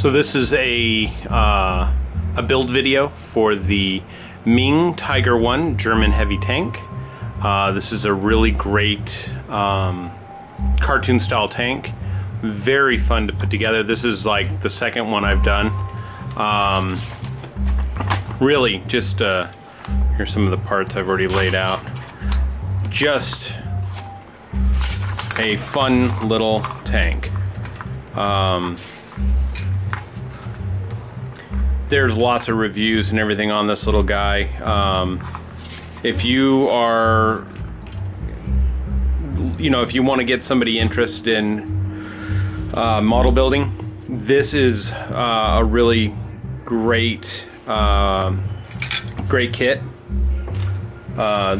So this is a build video for the Meng Tiger One German heavy tank. This is a really great cartoon style tank. Very fun to put together. This is like the second one I've done. Really just here's some of the parts I've already laid out. Just a fun little tank. There's lots of reviews and everything on this little guy. If you are, if you want to get somebody interested in model building, this is a really great kit.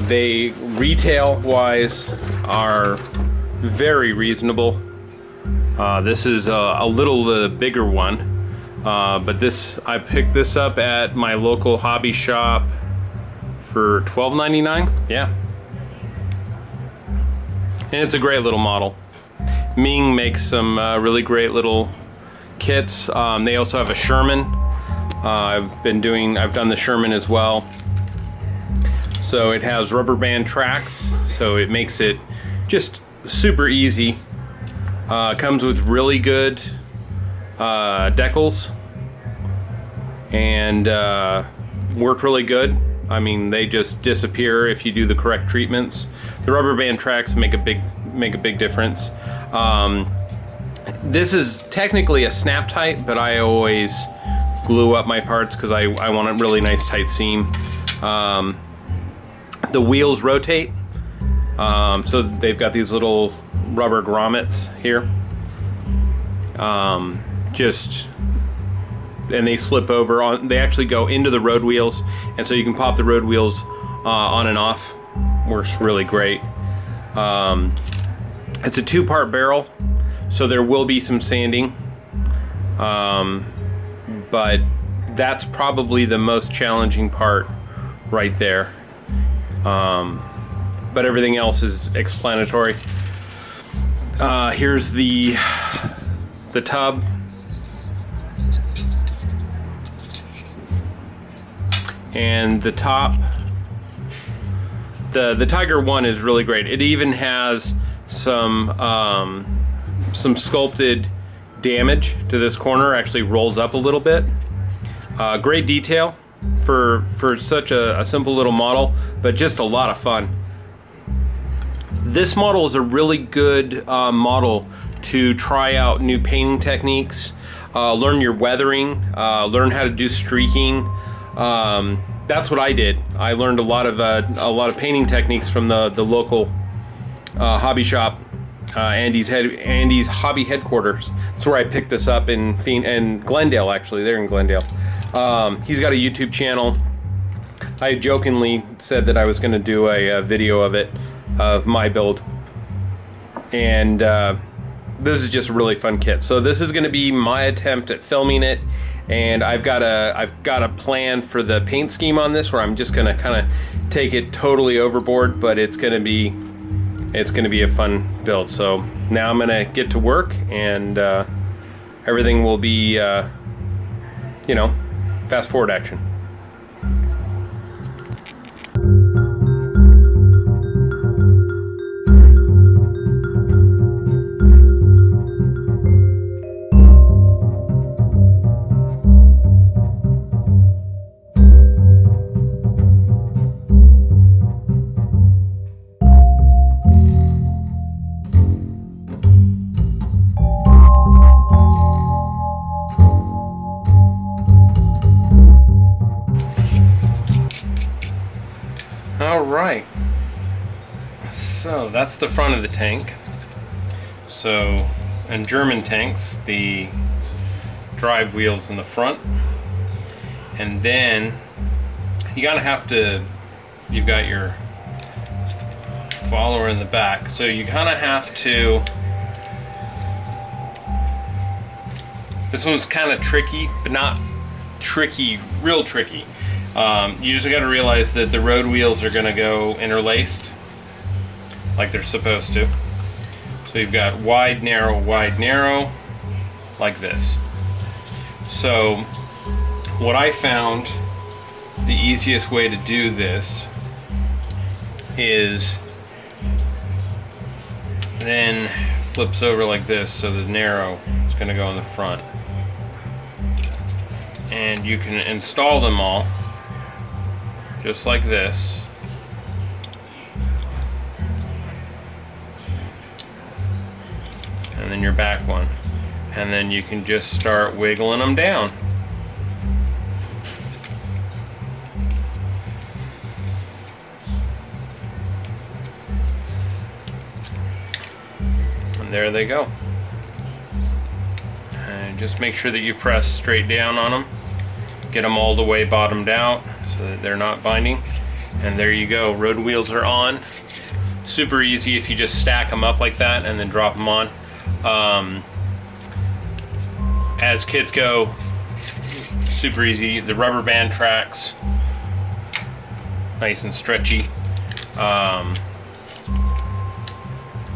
They retail wise are very reasonable. This is a little bigger one, but I picked this up at my local hobby shop for $12.99. Yeah, and it's a great little model. Meng makes some really great little kits. They also have a Sherman. I've done the Sherman as well. So it has rubber band tracks, so it makes it just super easy. Comes with really good decals and work really good. I mean, they just disappear if you do the correct treatments. The rubber band tracks make a big difference. This is technically a snap tight, but I always glue up my parts because I want a really nice tight seam. The wheels rotate, so they've got these little rubber grommets here. And they slip over on. They actually go into the road wheels, and so you can pop the road wheels on and off. Works really great. It's a two-part barrel, so there will be some sanding, but that's probably the most challenging part right there. But everything else is explanatory. Here's the tub. And the top. The Tiger One is really great. It even has some sculpted damage to this corner. Actually rolls up a little bit. Great detail for such a simple little model, but just a lot of fun. This model is a really good model to try out new painting techniques, learn your weathering, learn how to do streaking. That's what I did. I learned a lot of painting techniques from the local hobby shop, Andy's Hobby Headquarters. That's where I picked this up in Glendale. Actually, they're in Glendale. He's got a YouTube channel. I jokingly said that I was going to do a video of my build, and this is just a really fun kit. So this is going to be my attempt at filming it, and I've got a plan for the paint scheme on this, where I'm just going to kind of take it totally overboard, but it's going to be a fun build. So now I'm going to get to work, and everything will be fast forward action. Alright, so that's the front of the tank. So in German tanks, the drive wheels in the front, and then you've got your follower in the back, so you kind of have to, this one's kind of tricky, but not tricky, real tricky. You just got to realize that the road wheels are going to go interlaced like they're supposed to. So you've got wide, narrow, like this. So what I found the easiest way to do this is then flips over like this, so the narrow is going to go in the front, and you can install them all just like this. And then your back one, and then you can just start wiggling them down. And there they go. And just make sure that you press straight down on them, get them all the way bottomed out so that they're not binding. And there you go, road wheels are on. Super easy if you just stack them up like that and then drop them on. As kids go, super easy. The rubber band tracks, nice and stretchy.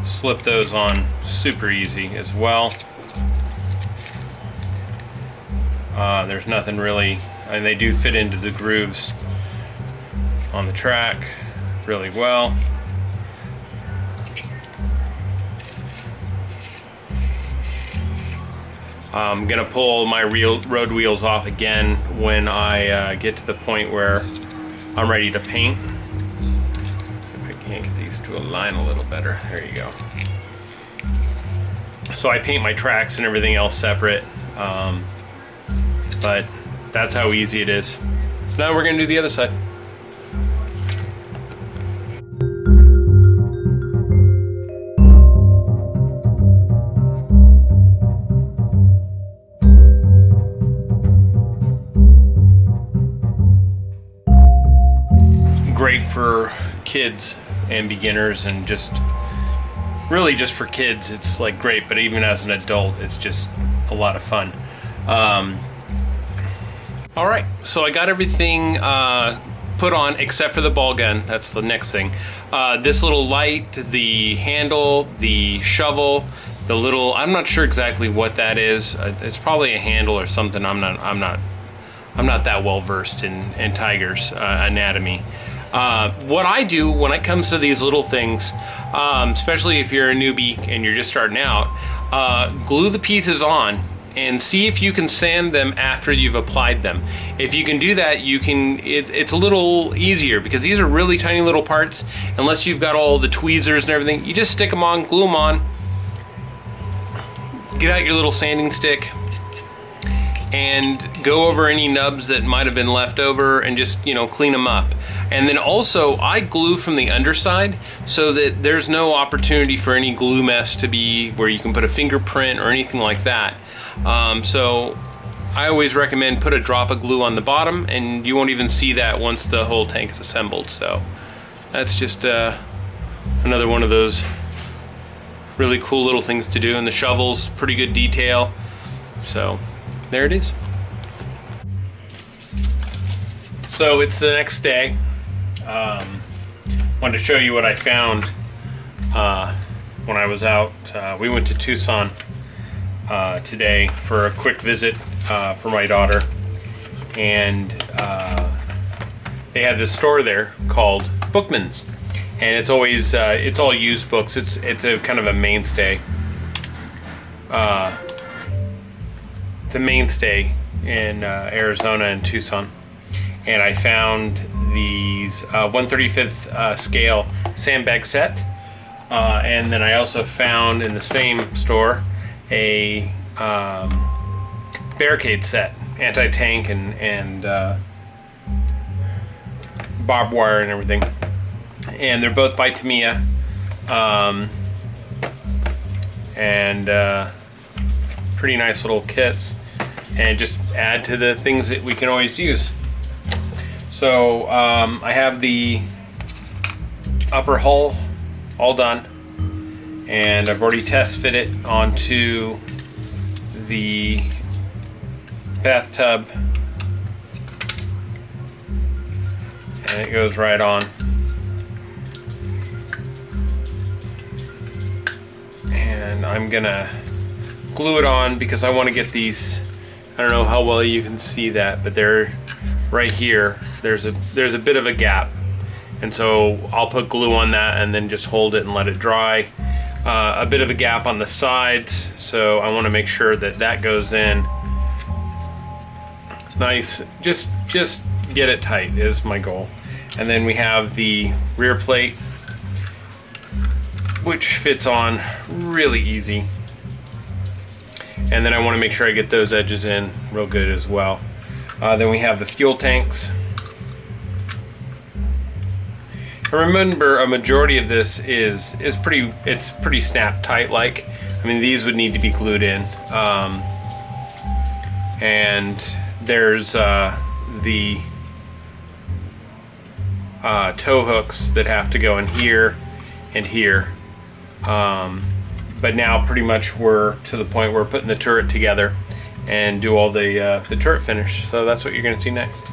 Slip those on super easy as well. There's nothing really, and they do fit into the grooves on the track really well. I'm gonna pull my road wheels off again when I get to the point where I'm ready to paint. See if I can't get these to align a little better. There you go. So I paint my tracks and everything else separate, but that's how easy it is. Now we're gonna do the other side. Great for kids and beginners, and just really just for kids it's like great, but even as an adult it's just a lot of fun. All right, so I got everything put on except for the ball gun. That's the next thing. This little light, the handle, the shovel, the little, I'm not sure exactly what that is. It's probably a handle or something. I'm not that well versed in Tiger's anatomy. What I do when it comes to these little things, especially if you're a newbie and you're just starting out, glue the pieces on and see if you can sand them after you've applied them. If you can do that, you can. It's a little easier because these are really tiny little parts. Unless you've got all the tweezers and everything, you just stick them on, glue them on, get out your little sanding stick, and go over any nubs that might have been left over and just, you know, clean them up. And then also I glue from the underside so that there's no opportunity for any glue mess to be where you can put a fingerprint or anything like that. So I always recommend put a drop of glue on the bottom, and you won't even see that once the whole tank is assembled. So that's just another one of those really cool little things to do. And the shovel's pretty good detail. So there it is. So it's the next day. Wanted to show you what I found when I was out. We went to Tucson today for a quick visit for my daughter, and they had this store there called Bookman's, and it's always it's all used books. It's a kind of a mainstay. It's a mainstay in Arizona and Tucson. And I found these 1/35th scale sandbag set, and then I also found in the same store a barricade set, anti-tank and barbed wire and everything. And they're both by Tamiya, and pretty nice little kits, and just add to the things that we can always use. So I have the upper hull all done, and I've already test fit it onto the bathtub, and it goes right on. And I'm gonna glue it on because I want to get these I don't know how well you can see that, but there, right here, there's a bit of a gap. And so I'll put glue on that and then just hold it and let it dry. A bit of a gap on the sides, so I want to make sure that that goes in nice. Just get it tight is my goal. And then we have the rear plate, which fits on really easy. And then I want to make sure I get those edges in real good as well. Then we have the fuel tanks. Remember, a majority of this is pretty snap tight like. I mean, these would need to be glued in. And there's the tow hooks that have to go in here and here. But now pretty much we're to the point where we're putting the turret together and do all the turret finish. So that's what you're going to see next.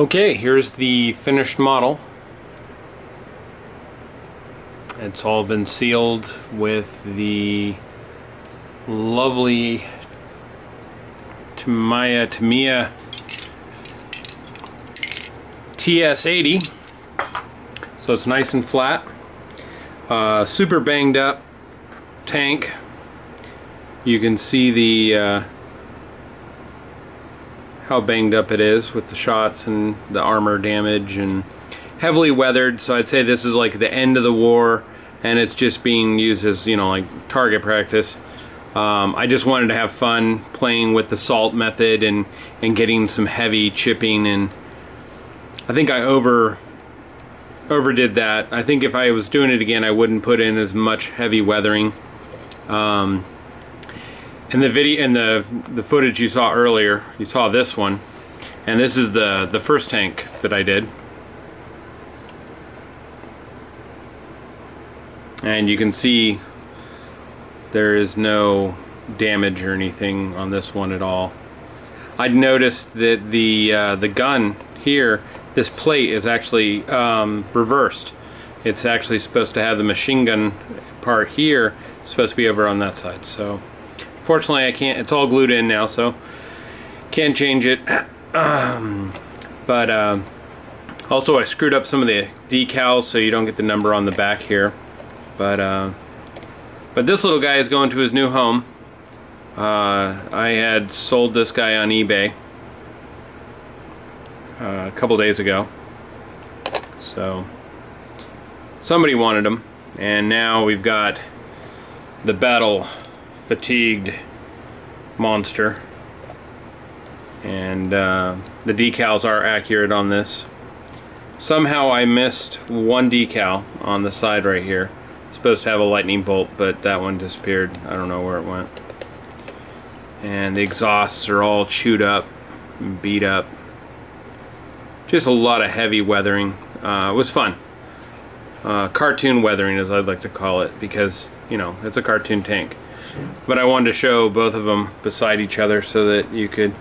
Okay, here's the finished model. It's all been sealed with the lovely Tamiya TS80. So it's nice and flat. Super banged up tank. You can see the how banged up it is with the shots and the armor damage, and heavily weathered. So I'd say this is like the end of the war, and it's just being used as, you know, like target practice. I just wanted to have fun playing with the salt method and getting some heavy chipping, and I think I overdid that. I think if I was doing it again, I wouldn't put in as much heavy weathering. In the video, in the footage you saw earlier, you saw this one, and this is the first tank that I did. And you can see there is no damage or anything on this one at all. I'd noticed that the gun here, this plate is actually reversed. It's actually supposed to have the machine gun part here, supposed to be over on that side. So fortunately I can't, it's all glued in now, so can't change it. But also I screwed up some of the decals so you don't get the number on the back here. But this little guy is going to his new home. I had sold this guy on eBay a couple days ago, so somebody wanted him, and now we've got the battle fatigued monster, and the decals are accurate on this. Somehow I missed one decal on the side right here. Supposed to have a lightning bolt, but that one disappeared. I don't know where it went. And the exhausts are all chewed up and beat up. Just a lot of heavy weathering. It was fun. Cartoon weathering, as I'd like to call it, because, you know, it's a cartoon tank. But I wanted to show both of them beside each other so that you could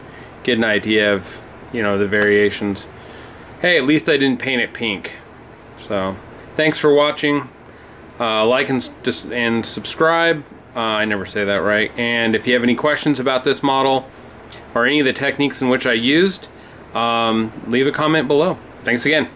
get an idea of, you know, the variations. Hey, at least I didn't paint it pink. So, thanks for watching. Like and subscribe. I never say that right. And if you have any questions about this model or any of the techniques in which I used, leave a comment below. Thanks again.